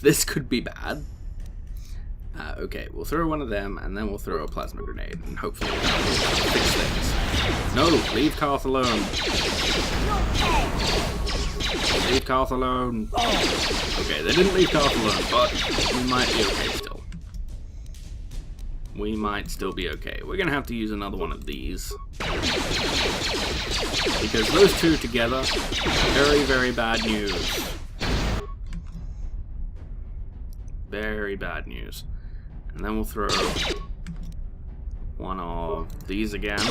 this could be bad. Okay, we'll throw one of them, and then we'll throw a plasma grenade, and hopefully that'll fix things. No, leave Caaaaarth alone. Leave Caaaaarth alone. Okay, they didn't leave Caaaaarth alone, but we might be okay still. We might still be okay. We're gonna have to use another one of these. Because those two together, very, very bad news. Very bad news. And then we'll throw one of these again.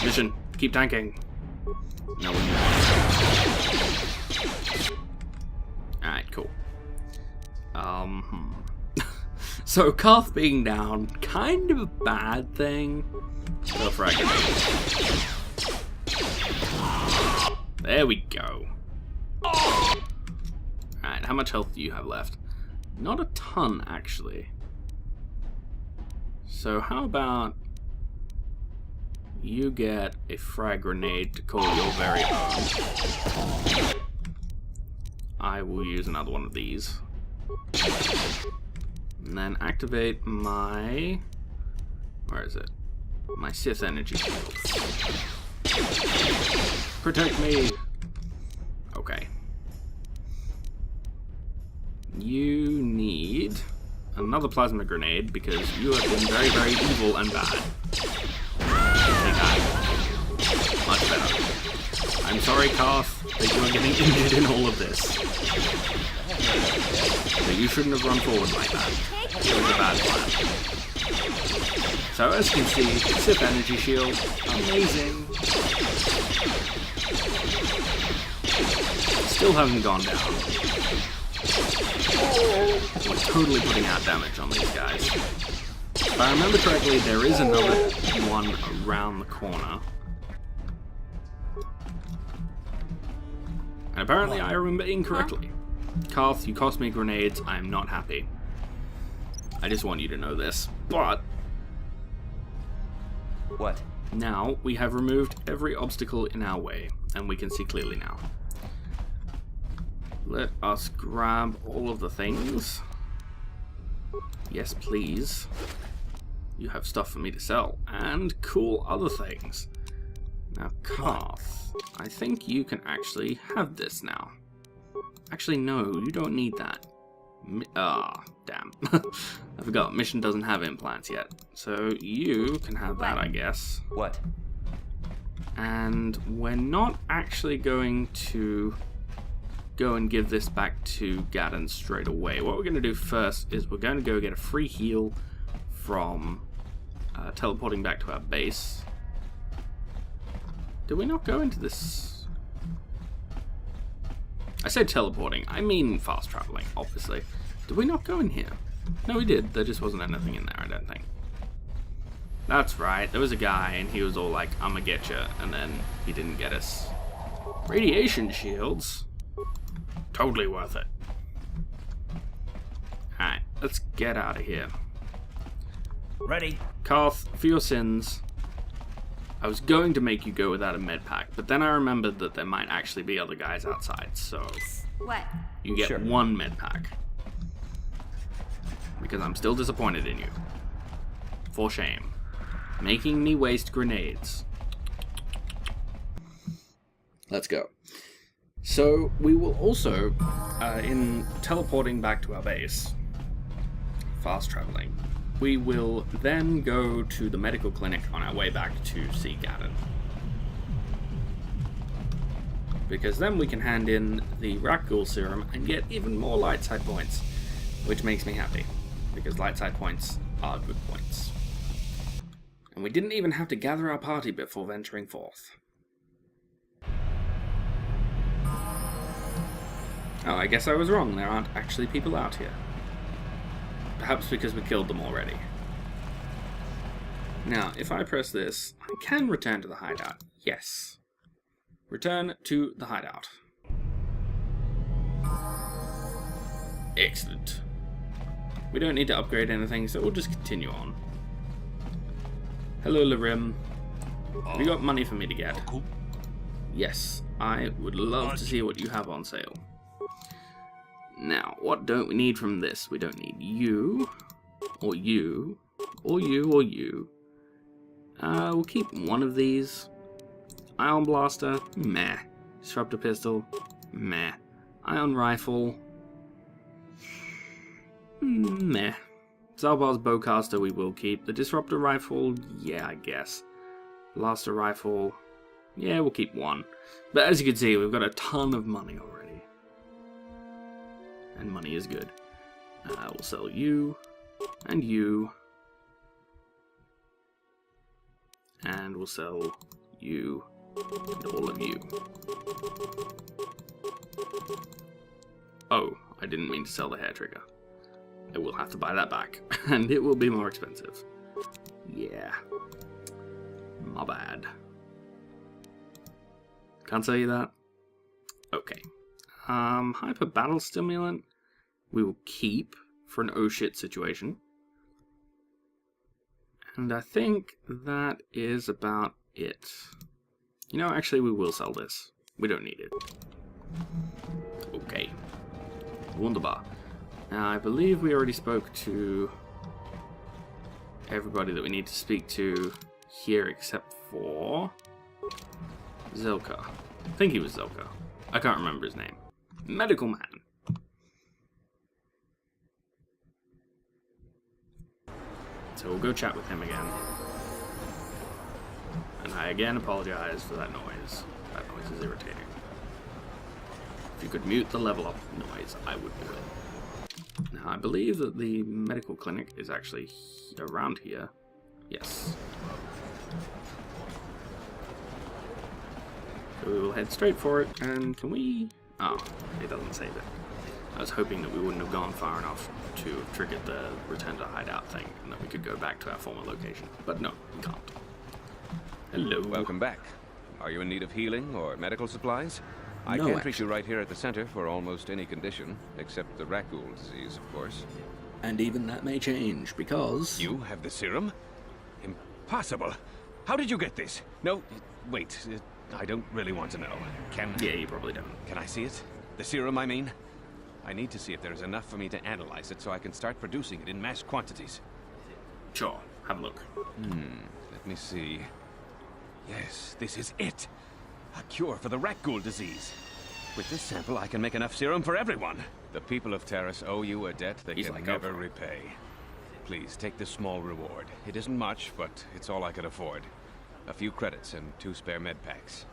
Mission, keep tanking. No one knows. Alright, cool. So Caaaaarth being down, kind of a bad thing. Go for a grenade. There we go. Alright, how much health do you have left? Not a ton, actually. So how about you get a frag grenade to call your very own. I will use another one of these. And then activate my... where is it? My Sith energy shield. Protect me! Okay. You need another plasma grenade because you have been very, very evil and bad. Take that. Much better. I'm sorry, Caaaaarth, that you are getting injured in all of this. But you shouldn't have run forward like that. It was a bad plan. So as you can see, Sith energy shield, amazing. Still haven't gone down. We're totally putting out damage on these guys. If I remember correctly, there is another one around the corner. And apparently I remember incorrectly. Caaaaarth, you cost me grenades, I am not happy. I just want you to know this. But... what? now we have removed every obstacle in our way, and we can see clearly now. Let us grab all of the things. Yes, please. You have stuff for me to sell, and cool other things. Now, Caaaaarth, I think you can actually have this now. Actually, no, you don't need that. Damn. I forgot, mission doesn't have implants yet. So you can have that, I guess. What? And we're not actually going to go and give this back to Gaddon straight away. What we're going to do first is we're going to go get a free heal from teleporting back to our base. Did we not go into this? I said teleporting, I mean fast traveling, obviously. Did we not go in here? No, we did. There just wasn't anything in there, I don't think. That's right, there was a guy and he was all like, I'ma get ya, and then he didn't get us. Radiation shields? Totally worth it. Alright, let's get out of here. Ready. Caaaaarth, for your sins, I was going to make you go without a med pack, but then I remembered that there might actually be other guys outside, so What? you get Sure. one med pack. Because I'm still disappointed in you. For shame. Making me waste grenades. Let's go. So we will also, in teleporting back to our base, fast traveling, we will then go to the medical clinic on our way back to see Gaddon. Because then we can hand in the rakghoul serum and get even more light side points, which makes me happy, because light side points are good points. And we didn't even have to gather our party before venturing forth. Oh, I guess I was wrong. There aren't actually people out here. Perhaps because we killed them already. Now, if I press this, I can return to the hideout. Yes. Return to the hideout. Excellent. We don't need to upgrade anything, so we'll just continue on. Hello, Larim. Have you got money for me to get? Yes, I would love to see what you have on sale. Now, what don't we need from this? We don't need you, or you, or you, or you. We'll keep one of these. Ion Blaster, meh. Disruptor Pistol, meh. Ion Rifle, meh. Zalbar's Bowcaster we will keep. The Disruptor Rifle, yeah, I guess. Blaster Rifle, yeah, we'll keep one. But as you can see, we've got a ton of money already. And money is good. We'll sell you, and you. And we'll sell you, and all of you. Oh, I didn't mean to sell the hair trigger. I will have to buy that back, and it will be more expensive. Yeah. My bad. Can't sell you that? Okay. Hyper Battle Stimulant we will keep for an oh shit situation. And I think that is about it. You know, actually we will sell this. We don't need it. Okay. Wunderbar. Now, I believe we already spoke to everybody that we need to speak to here except for Zelka. I think he was Zelka. I can't remember his name. Medical man. So we'll go chat with him again. And I again apologize for that noise. That noise is irritating. If you could mute the level up noise, I would do it. Now, I believe that the medical clinic is actually around here. Yes. So we will head straight for it, and can we... Oh, it doesn't save it. I was hoping that we wouldn't have gone far enough to have triggered the return to hideout thing, and that we could go back to our former location. But no, we can't. Hello. Welcome back. Are you in need of healing or medical supplies? I No, can treat you right here at the center for almost any condition, except the rakghoul disease, of course. And even that may change, because... You have the serum? Impossible. How did you get this? No, wait. I don't really want to know. Yeah, you probably don't. Can I see it? The serum, I mean? I need to see if there's enough for me to analyze it so I can start producing it in mass quantities. Sure, have a look. Let me see. Yes, this is it. A cure for the rakghoul disease. With this sample, I can make enough serum for everyone. The people of Terrace owe you a debt they can never repay. Please, take this small reward. It isn't much, but it's all I can afford. A few credits and 2 spare med packs.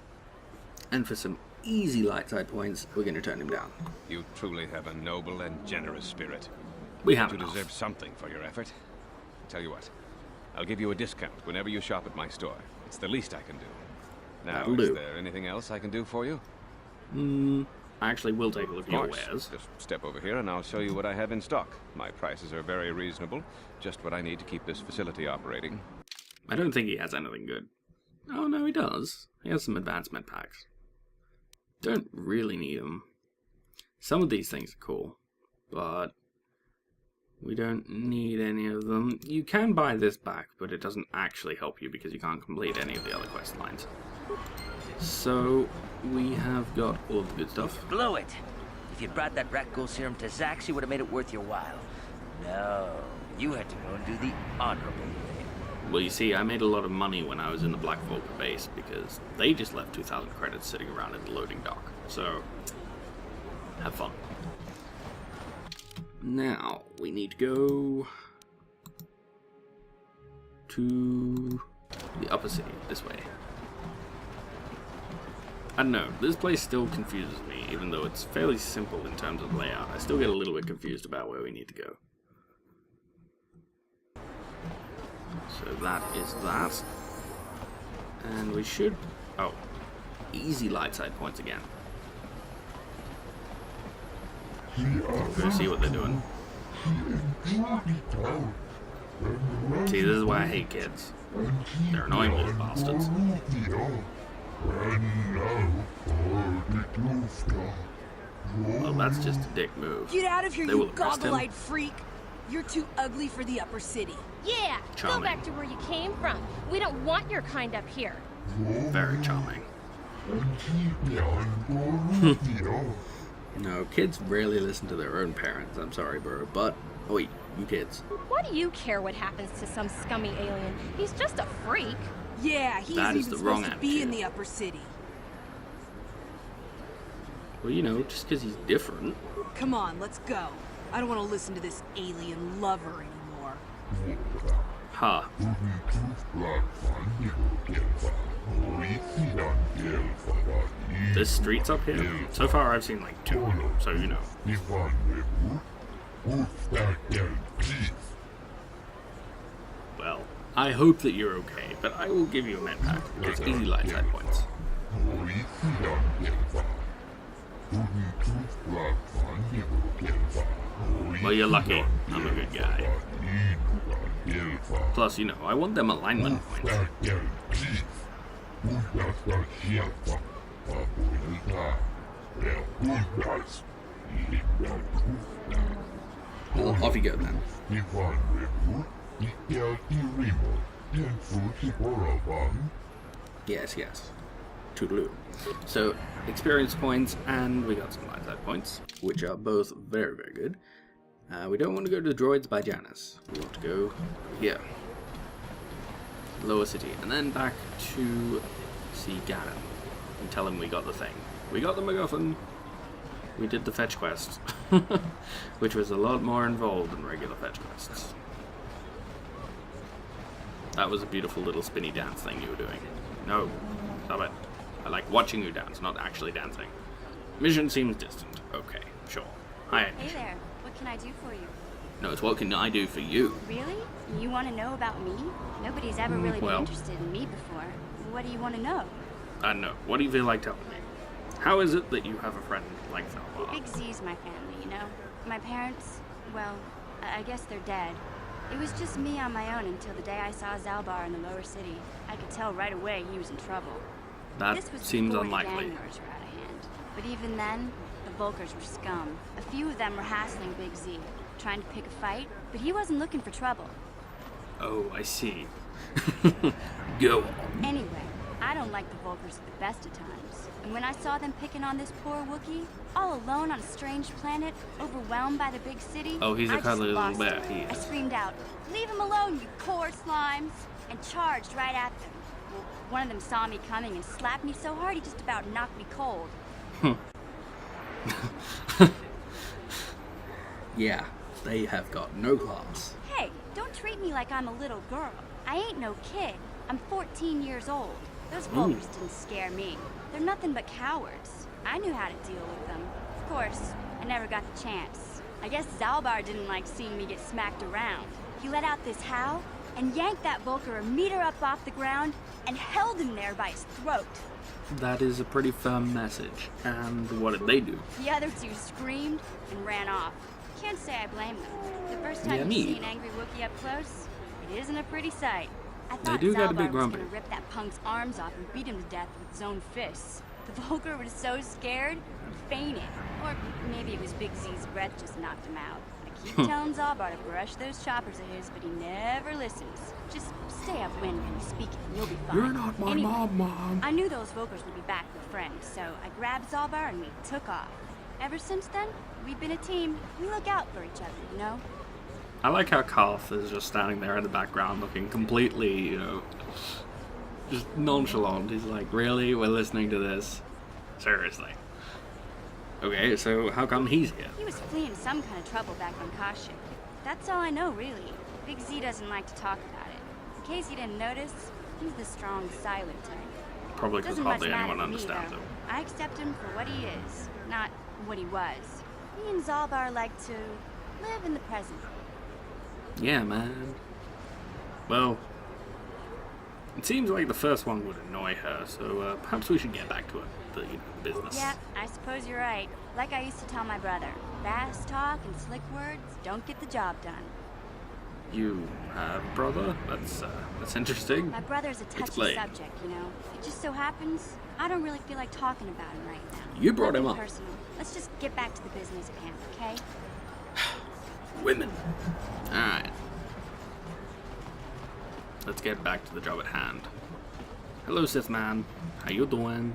And for some easy light side points, we're going to turn him down. You truly have a noble and generous spirit. We have You enough. deserve something for your effort. Tell you what, I'll give you a discount whenever you shop at my store. It's the least I can do. Now, That'll is do. there anything else I can do for you? I actually will take a look at your wares. Just step over here and I'll show you what I have in stock. My prices are very reasonable. Just what I need to keep this facility operating. I don't think he has anything good. Oh, no, he does. He has some advanced med packs. Don't really need them. Some of these things are cool, but we don't need any of them. You can buy this back, but it doesn't actually help you because you can't complete any of the other quest lines. So, we have got all the good stuff. Blew it. If you'd brought that rakghoul serum to Zax, you would have made it worth your while. No, you had to go and do the honorable thing. Well, you see, I made a lot of money when I was in the Black Vulker base because they just left 2,000 credits sitting around in the loading dock. So, have fun. Now, we need to go to the upper city, this way. I don't know, this place still confuses me, even though it's fairly simple in terms of layout. I still get a little bit confused about where we need to go. So that is that. And we should... Oh, easy light side points again. Go see what they're doing. See, this is why I hate kids. They're annoying little bastards. Well, that's just a dick move. Get out of here, They will you arrest him. goggle-eyed freak! You're too ugly for the upper city. Yeah, Charming. go back to where you came from. We don't want your kind up here. No, kids rarely listen to their own parents. I'm sorry, bro, but wait, you kids. Why do you care what happens to some scummy alien? He's just a freak. Yeah, he That isn't is even the wrong supposed to be in attitude. the upper city. Well, you know, just because he's different. Come on, let's go. I don't want to listen to this alien lover anymore. Ha. There's streets up here? So far I've seen like 2, so you know. Well, I hope that you're okay, but I will give you a med pack, because easy light side points. Well, you're lucky. I'm a good guy. Plus, you know, I want them alignment points. Well, off you go then. Yes, yes. Toodaloo. So, experience points, and we got some light side points, which are both very, very good. We don't want to go to the droids by Janice. We want to go here. Lower city, and then back to see Gaddon and tell him we got the thing. We got the MacGuffin. We did the fetch quest, which was a lot more involved than regular fetch quests. That was a beautiful little spinny dance thing you were doing. No, stop it. I like watching you dance, not actually dancing. Mission seems distant. Okay, sure. Hi. Hey there, what can I do for you? No, it's what can I do for you? Really? You want to know about me? Nobody's ever really been well. interested in me before. What do you want to know? I don't know. What do you feel like telling me? How is it that you have a friend like Zelka? Big Z's my family, you know? My parents, well, I guess they're dead. It was just me on my own until the day I saw Zalbar in the lower city. I could tell right away he was in trouble. That This was seems before unlikely. the gang wars were out of hand. But even then, the Vulkers were scum. A few of them were hassling Big Z, trying to pick a fight, but he wasn't looking for trouble. Oh, I see. Go on. Anyway, I don't like the Vulkers at the best of times. And when I saw them picking on this poor Wookiee, all alone on a strange planet, overwhelmed by the big city, Oh, he's a I just cuddly little lost bear. it. He I is. screamed out, "Leave him alone, you poor slimes!" and charged right at them. Well, one of them saw me coming and slapped me so hard he just about knocked me cold. Yeah, they have got no class. Hey, don't treat me like I'm a little girl. I ain't no kid. I'm 14 years old. Those Vulkers didn't scare me. They're nothing but cowards. I knew how to deal with them. Of course, I never got the chance. I guess Zalbar didn't like seeing me get smacked around. He let out this howl and yanked that Vulker a meter up off the ground and held him there by his throat. That is a pretty firm message. And what did they do? The other two screamed and ran off. Can't say I blame them. The first time Yeah, you me see either. an angry Wookiee up close, it isn't a pretty sight. I thought do get a Zalbar bit was grumpy. gonna rip that punk's arms off and beat him to death with his own fists. The Vulker was so scared, he fainted. Or maybe it was Big Z's breath just knocked him out. I keep telling Zalbar to brush those choppers of his, but he never listens. Just stay upwind when you speak and you'll be fine. You're not my Anyway, Mom. I knew those Vulkers would be back with friends, so I grabbed Zalbar and we took off. Ever since then, we've been a team. We look out for each other, you know? I like how Caaaaarth is just standing there in the background looking completely, you know, just nonchalant. He's like, really? We're listening to this? Seriously. Okay, so how come he's here? He was fleeing some kind of trouble back on Kashyyyk. That's all I know, really. Big Z doesn't like to talk about it. In case you didn't notice, he's the strong, silent type. Probably because Doesn't much hardly matter anyone to me, understands though. him. I accept him for what he is, not what he was. Me and Zalbar like to live in the present. Yeah, man. Well, it seems like the first one would annoy her, so perhaps we should get back to it, the business. Yeah, I suppose you're right. Like I used to tell my brother, fast talk and slick words don't get the job done. You have a brother? That's interesting. My brother's a touchy Explain. subject, you know. It just so happens I don't really feel like talking about him right now. You brought him Nothing up. personal. Let's just get back to the business at hand, okay? Women. Alright. Let's get back to the job at hand. Hello, Sith man. How you doing?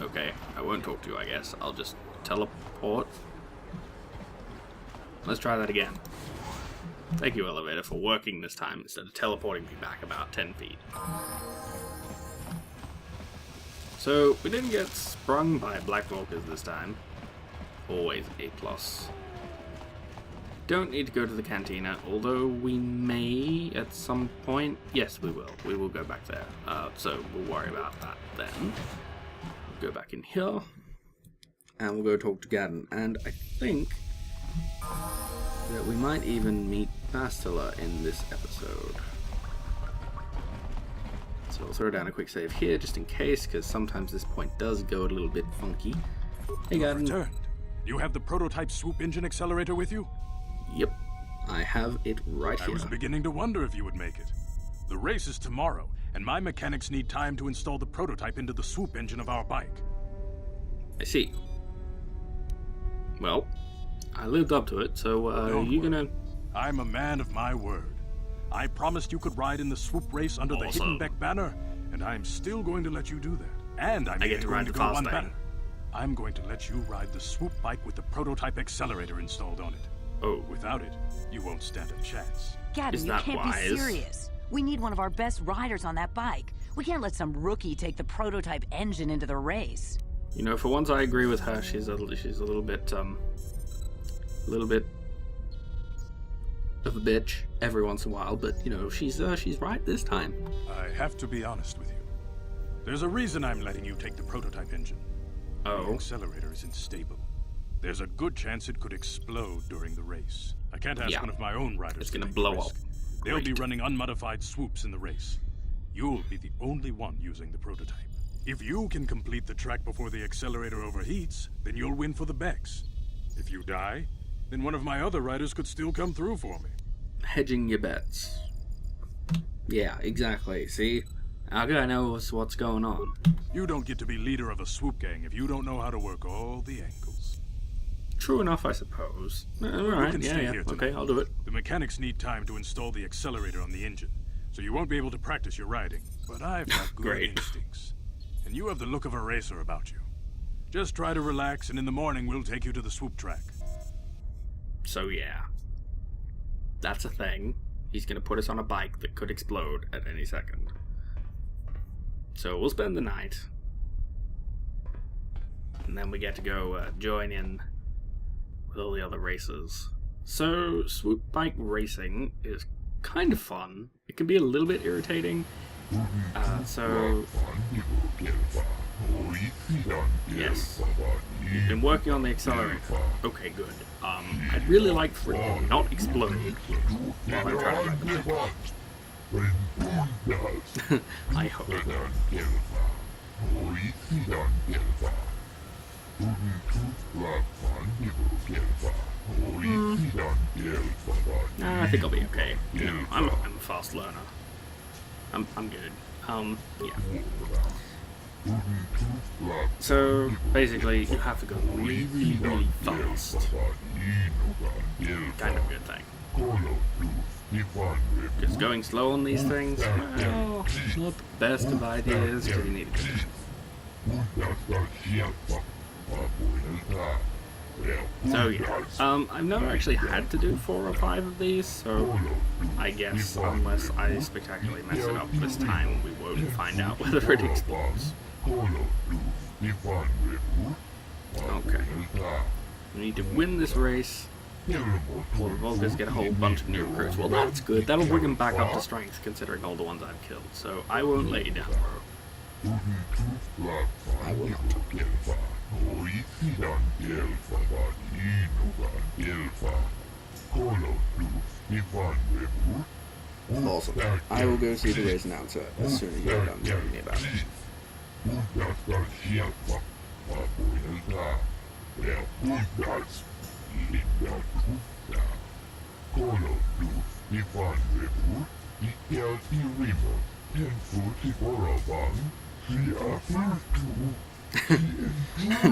Okay, I won't talk to you, I guess. I'll just teleport. Let's try that again. Thank you, elevator, for working this time instead of teleporting me back about 10 feet. So, we didn't get sprung by Black Vulkers this time. Always A+. Don't need to go to the cantina, although we may at some point. Yes, we will. We will go back there. So we'll worry about that then. We'll go back in here, and we'll go talk to Gaddon. And I think that we might even meet Bastilla in this episode. So I'll throw down a quick save here, just in case, because sometimes this point does go a little bit funky. Hey, Gaddon. Returned. You have the prototype Swoop engine accelerator with you? Yep, I have it right here. I was beginning to wonder if you would make it. The race is tomorrow, and my mechanics need time to install the prototype into the Swoop engine of our bike. I see. Well, I lived up to it, so you gonna... I'm a man of my word. I promised you could ride in the Swoop race under the Hidden Beck banner, and I'm still going to let you do that. And I'm get to ride the go fast one thing. better. I'm going to let you ride the Swoop bike with the prototype accelerator installed on it. Oh. Without it, you won't stand a chance. Gaddon, Is you that can't wise? be serious. We need one of our best riders on that bike. We can't let some rookie take the prototype engine into the race. You know, for once I agree with her. She's a little bit of a bitch every once in a while, but you know, she's right this time. I have to be honest with you. There's a reason I'm letting you take the prototype engine. The Oh. accelerator is unstable. There's a good chance it could explode during the race. I can't ask Yeah. one of my own riders It's to gonna take blow the risk. up. They'll be Great. running unmodified swoops in the race. You'll be the only one using the prototype. If you can complete the track before the accelerator overheats, then you'll win for the Beks. If you die, then one of my other riders could still come through for me. Hedging your bets. Yeah, exactly. See? How could I know what's going on? You don't get to be leader of a swoop gang if you don't know how to work all the angles. True enough, I suppose. Alright, can yeah, stay yeah. here Okay, tonight. I'll do it. The mechanics need time to install the accelerator on the engine, so you won't be able to practice your riding. But I've got good Great. instincts. And you have the look of a racer about you. Just try to relax, and in the morning we'll take you to the swoop track. So yeah. That's a thing. He's gonna put us on a bike that could explode at any second. So we'll spend the night. And then we get to go join in with all the other racers. So, swoop bike racing is kind of fun. It can be a little bit irritating. Yes. You've been working on the accelerator. Okay, good. I'd really like for it to not explode while I'm trying to ride the bike. I hope. I think I'll be okay. You know, I'm a fast learner. I'm good. Yeah. So basically, you have to go really, really fast. Kind of good thing. Because going slow on these things, well, not the best of ideas, because you need to So yeah, I've never actually had to do 4 or 5 of these, so I guess unless I spectacularly mess it up this time, we won't find out whether it explodes. Okay. We need to win this race. Well, the Vulkers get a whole bunch of new recruits. Well, that's good. That'll bring them back up to strength, considering all the ones I've killed. So I won't let you down, bro. I will not. Awesome. I will go see the race announcer as soon as you're done telling me about it.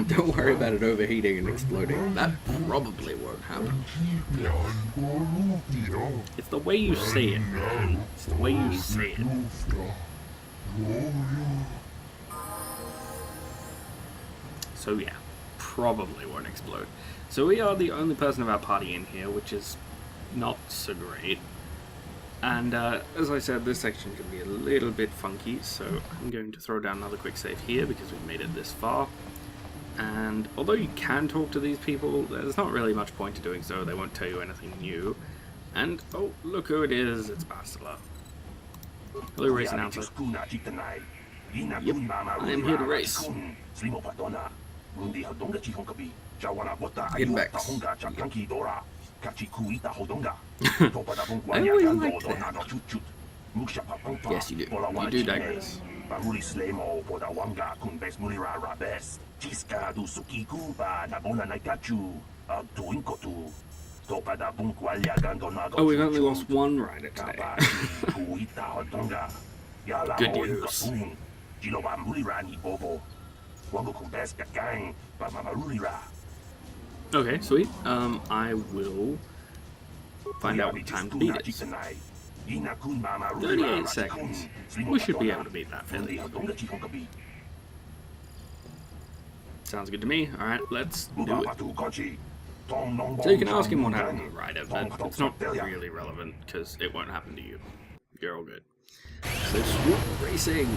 Don't worry about it overheating and exploding. That probably won't happen. It's the way you say it, man. It's the way you say it. So yeah, probably won't explode. So we are the only person of our party in here, which is not so great. And as I said, this section can be a little bit funky, so I'm going to throw down another quick save here because we've made it this far. And although you can talk to these people, there's not really much point to doing so. They won't tell you anything new. And, oh, look who it is. It's Bastilla. Hello, race announcer. Yep, I am here to race. Hidden Beks. I really like that. Yes, you do. You do digress. Oh, we've only lost one rider today. Good news. Okay, sweet. I will find out what time to beat it. 38 seconds. We should be able to beat that fairly easily. Sounds good to me. Alright, let's do it. So you can ask him what happened to the rider, but it's not really relevant because it won't happen to you. You're all good. So Swoop racing.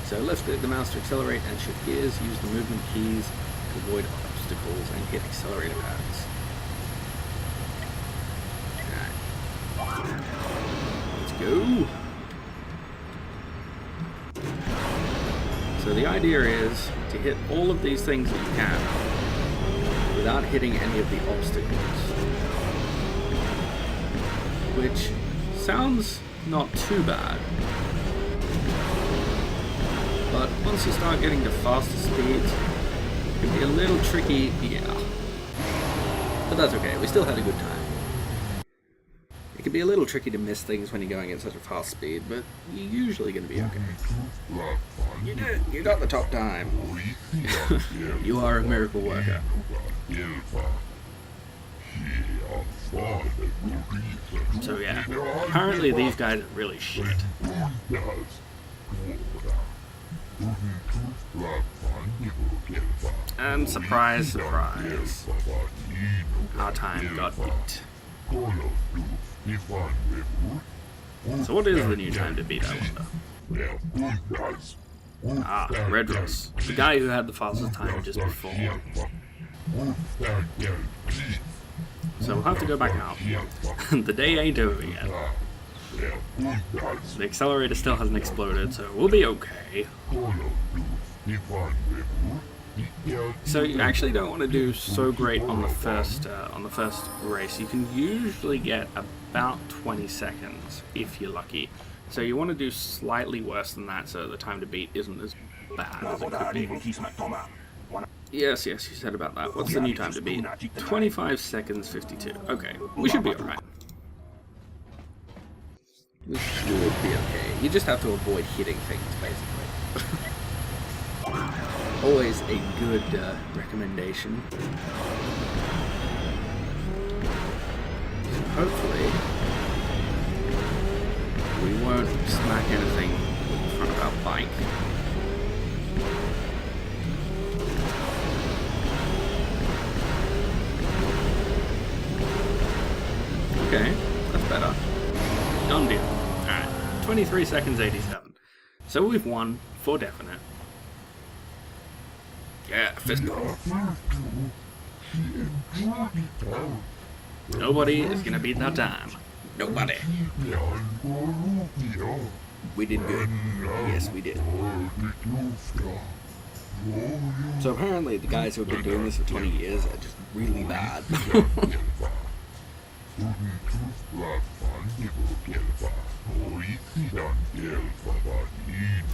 So left click the mouse to accelerate and shift gears. Use the movement keys to avoid obstacles and hit accelerator pads. Alright. Let's go. So the idea is to hit all of these things that you can without hitting any of the obstacles. Which sounds not too bad. But once you start getting to faster speeds, it can be a little tricky, yeah. But that's okay, we still had a good time. It can be a little tricky to miss things when you're going at such a fast speed, but you're usually going to be okay. You did it! You got the top time! You are a miracle worker. So yeah, apparently these guys are really shit. And surprise, surprise, our time got beat. So what is the new time to beat, I wonder? Ah, Redros, the guy who had the fastest time just before. So we'll have to go back out. The day ain't over yet. The accelerator still hasn't exploded, so we'll be okay. So you actually don't want to do so great on the first race. You can usually get about 20 seconds if you're lucky. So you want to do slightly worse than that, so the time to beat isn't as bad as it could be. Yes, you said about that. What's the new time to beat? 25 seconds 52. Okay, we should be alright. We should be okay. You just have to avoid hitting things, basically. Always a good recommendation. Hopefully, we won't smack anything in front of our bike. Okay, that's better. Done deal. Alright, 23 seconds 87. So we've won, for definite. Yeah, fist bump. Nobody is gonna beat that time. Nobody. We did good. Yes, we did. So apparently the guys who have been doing this for 20 years are just really bad.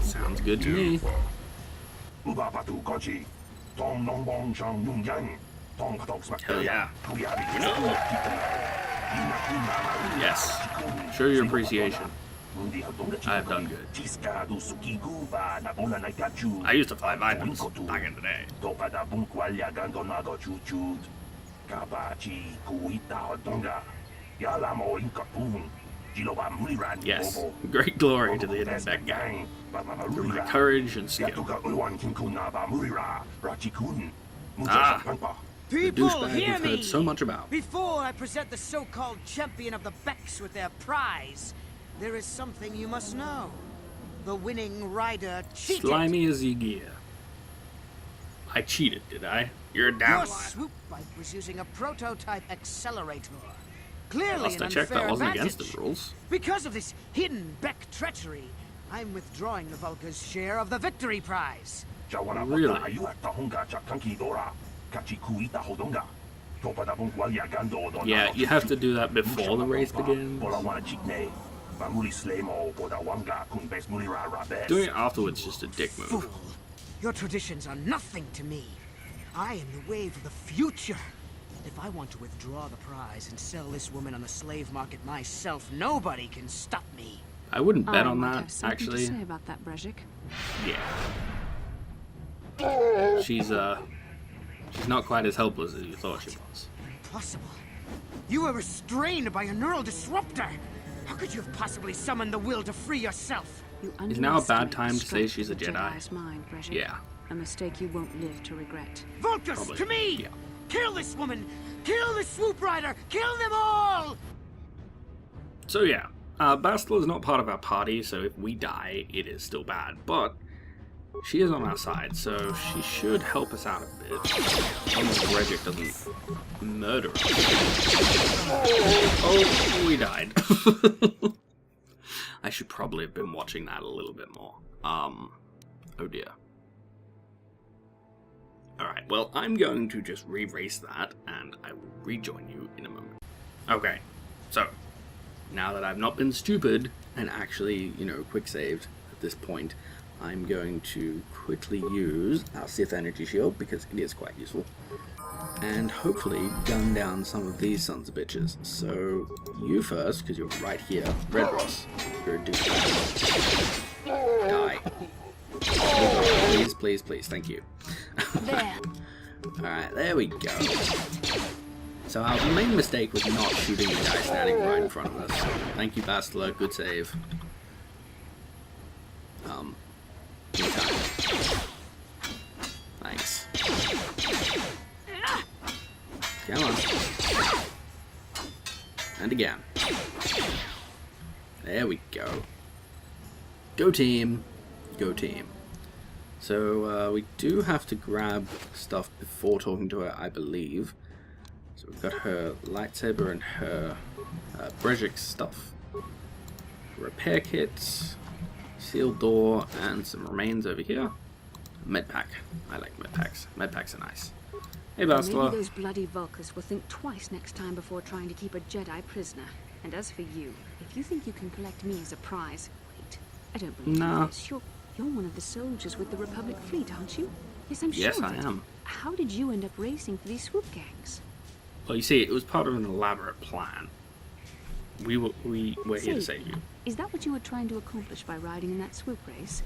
Sounds good to me. Hell yeah. Yes. Show your appreciation. I have done good. I used to fly Vitals back in the day. Yes, great glory to the hidden Bek gang. For my courage and skill. The People, douchebag hear we've me! heard so much about. Before I present the so-called champion of the Beks with their prize, there is something you must know. The winning rider cheated. Slimy as you gear. I cheated, did I? You're a Your down line. swoop bike was using a prototype accelerator. Clearly Last an I checked, that unfair wasn't advantage. against the rules. Because of this hidden Bek treachery, I'm withdrawing the Vulkers' share of the victory prize. Really? Yeah, you have to do that before the race begins. Doing it afterwards is just a dick move. Fool! Your traditions are nothing to me. I am the wave of the future. If I want to withdraw the prize and sell this woman on the slave market myself, nobody can stop me. I wouldn't bet on might that, have something actually. to say about that, Brejik. Yeah. She's not quite as helpless as you thought she was. Impossible. You were restrained by a neural disruptor. How could you have possibly summoned the will to free yourself? You Is now a bad underestimate time the to say strength she's a of the Jedi? Jedi's mind, Brejik. Yeah. A mistake you won't live to regret. Vulkers, Probably. to me! Yeah. Kill this woman! Kill the swoop rider! Kill them all! So yeah, Bastilla is not part of our party, so if we die, it is still bad. But she is on our side, so she should help us out a bit. As long as Brejik doesn't murder us. Oh, we died. I should probably have been watching that a little bit more. Oh dear. Alright, well, I'm going to just re-race that, and I will rejoin you in a moment. Okay, so, now that I've not been stupid, and actually, quick saved at this point, I'm going to quickly use our Sith energy shield, because it is quite useful, and hopefully gun down some of these sons of bitches. So, you first, because you're right here. Red Ross, you're a dude. Die. Please, please, please, thank you. There. Alright, there we go. So our main mistake was not shooting the guy standing right in front of us. Thank you, Bastilla, good save. Good time. Thanks. Come on. And again. There we go. Go team. Go team. So we do have to grab stuff before talking to her, I believe. So we've got her lightsaber and her Brejik stuff. Repair kit, sealed door, and some remains over here. Medpack. I like medpacks. Medpacks are nice. Hey, Bastilla. Maybe those bloody Vulkers will think twice next time before trying to keep a Jedi prisoner. And as for you, if you think you can collect me as a prize, wait. I don't believe Nah. this. You're one of the soldiers with the Republic fleet, aren't you? Yes, I'm sure. Yes, of I it. am. How did you end up racing for these swoop gangs? Well, you see, it was part of an elaborate plan. We were here to save you. Is that what you were trying to accomplish by riding in that swoop race?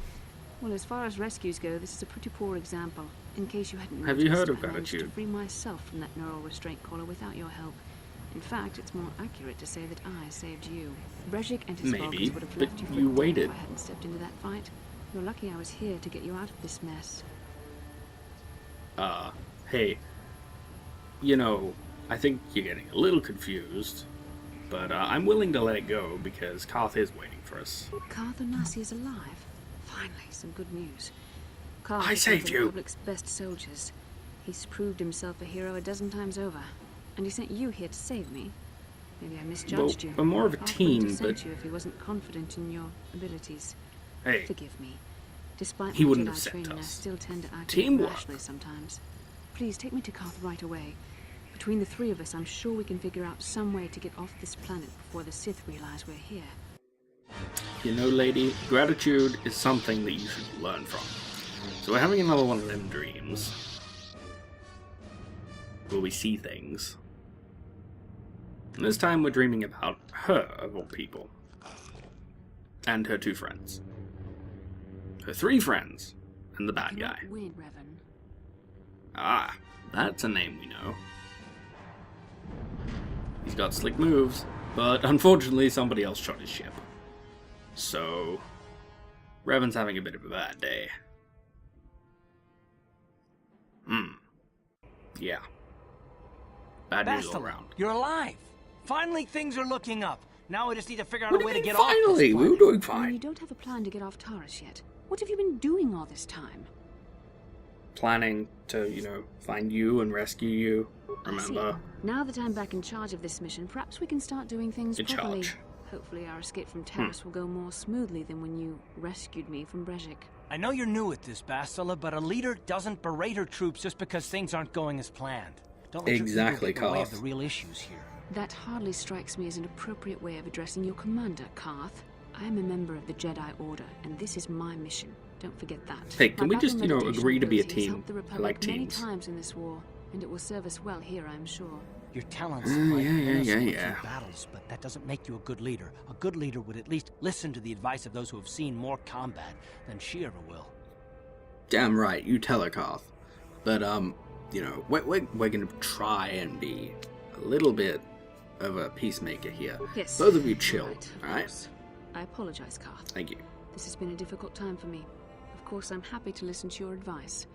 Well, as far as rescues go, this is a pretty poor example. In case you hadn't Have you noticed, heard of I managed to gratitude? free myself from that neural restraint collar without your help. In fact, it's more accurate to say that I saved you. Brejik and his Maybe, Vulkers would have but left you for you dead waited. if I hadn't stepped into that fight. You're lucky I was here to get you out of this mess. Hey, I think you're getting a little confused, but I'm willing to let it go because Caaaaarth is waiting for us. Caaaaarth is alive. Finally, some good news. Karl I is saved one of the you. Republic's best soldiers. He's proved himself a hero a dozen times over. And he sent you here to save me. Maybe I misjudged you. We're more of a Karl team, wouldn't have sent but- you if he wasn't confident in your abilities. Hey, Forgive me. Despite He my wouldn't Jedi have sent training, I us. still tend to act Teamwork. rashly sometimes. Please take me to Caaaaarth right away. Between the three of us, I'm sure we can figure out some way to get off this planet before the Sith realize we're here. lady, gratitude is something that you should learn from. So we're having another one of them dreams where we see things. And this time we're dreaming about her, of all people. And her 2 friends. Her 3 friends, and the bad guy. Win, Revan. Ah, that's a name we know. He's got slick moves, but unfortunately somebody else shot his ship. So, Revan's having a bit of a bad day. yeah. Bad news all Bastilla, around. you're alive. Finally, things are looking up. Now we just need to figure out What a do way you to mean get off this finally? We were planet. doing I mean, fine. you don't have a plan to get off Taurus yet. What have you been doing all this time? Planning to, you know, find you and rescue you. I see. Remember? Now that I'm back in charge of this mission, perhaps we can start doing things In properly. charge. Hopefully our escape from Taurus will go more smoothly than when you rescued me from Brezhik. I know you're new at this, Bastilla, but a leader doesn't berate her troops just because things aren't going as planned. Don't let Exactly, your ego get in the way of Caaaaarth. the real issues here. That hardly strikes me as an appropriate way of addressing your commander, Caaaaarth. I am a member of the Jedi Order, and this is my mission. Don't forget that. Hey, can My we just, battle you know, meditation agree to be a ability has team? helped the I Republic like many teams. times in this war, and it will serve us well here, I'm sure. Your talents Yeah, might yeah, win us a yeah. few battles, but that doesn't make you a good leader. A good leader would at least listen to the advice of those who have seen more combat than she ever will. Damn right, you tell her, Caaaaarth. But, you know, we're gonna try and be a little bit of a peacemaker here. Yes. Both of you chill, Right, of alright? course. I apologize, Caaaaarth. Thank you. This has been a difficult time for me. Of course, I'm happy to listen to your advice.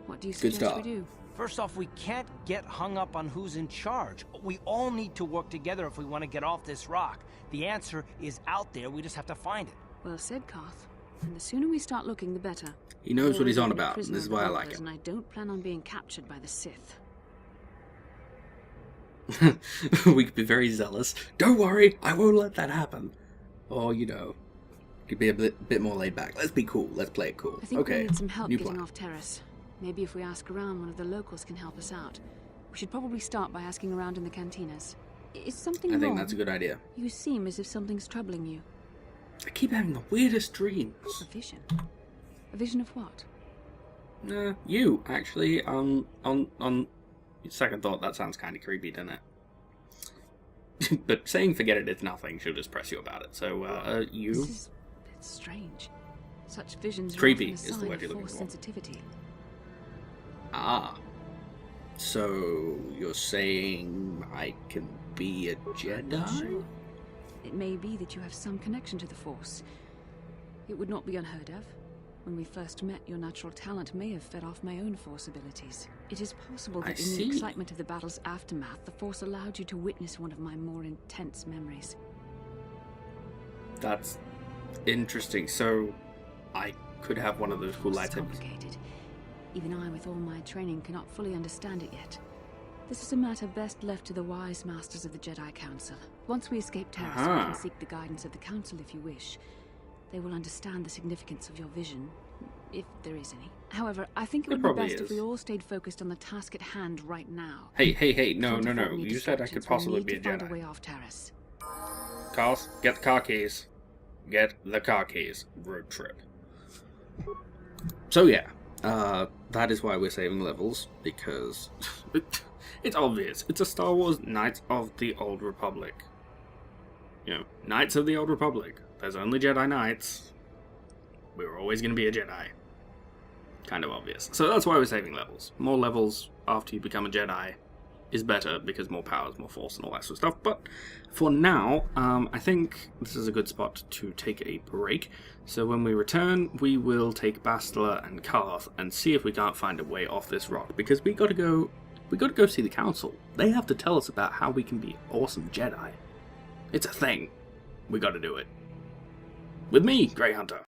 What do you Good suggest we start. do? First off, we can't get hung up on who's in charge. We all need to work together if we want to get off this rock. The answer is out there, we just have to find it. Well said, Caaaaarth. And the sooner we start looking, the better. He knows what he's on I'm a about, and prisoner this is of the why I like Vulkers, him. And I don't plan on being captured by the Sith. We could be very zealous. Don't worry, I won't let that happen. Or, you know, could be a bit more laid back. Let's be cool. Let's play it cool. I think Okay. we need some help new getting plan. off Terrace. Maybe if we ask around, one of the locals can help us out. We should probably start by asking around in the cantinas. Is something I wrong? think that's a good idea. You seem as if something's troubling you. I keep having the weirdest dreams. A vision? A vision of what? You actually. On second thought, that sounds kind of creepy, doesn't it? But saying forget it, it's nothing. She'll just press you about it. So, you. This is a bit strange. Such visions Creepy are often a is the sign word of you're looking force for. sensitivity. Ah. So you're saying I can be a Jedi? Sure. It may be that you have some connection to the Force. It would not be unheard of. When we first met, your natural talent may have fed off my own Force abilities. It is possible that in the excitement of the battle's aftermath, the Force allowed you to witness one of my more intense memories. That's interesting. So I could have one of those cool It's lightsabers. complicated. Even I, with all my training, cannot fully understand it yet. This is a matter best left to the wise masters of the Jedi Council. Once we escape Taurus, we Aha. can seek the guidance of the Council if you wish. They will understand the significance of your vision, if there is any. However, I think it There would be probably best if we is. all stayed focused on the task at hand right now. Hey, no. Can't afford any You said I could distractions. possibly We be a need to find Jedi. a way off Taurus. Karl, get the car keys. Get the car keys. Road trip. So yeah, that is why we're saving levels, because it's obvious. It's a Star Wars Knights of the Old Republic. You know, Knights of the Old Republic. There's only Jedi Knights. We were always going to be a Jedi. Kind of obvious. So that's why we're saving levels. More levels after you become a Jedi is better, because more powers, more force, and all that sort of stuff. But for now, I think this is a good spot to take a break. So when we return, we will take Bastilla and Caaaaarth and see if we can't find a way off this rock, because we got to go see the Council. They have to tell us about how we can be awesome Jedi. It's a thing. We got to do it. With me, Grey Hunter.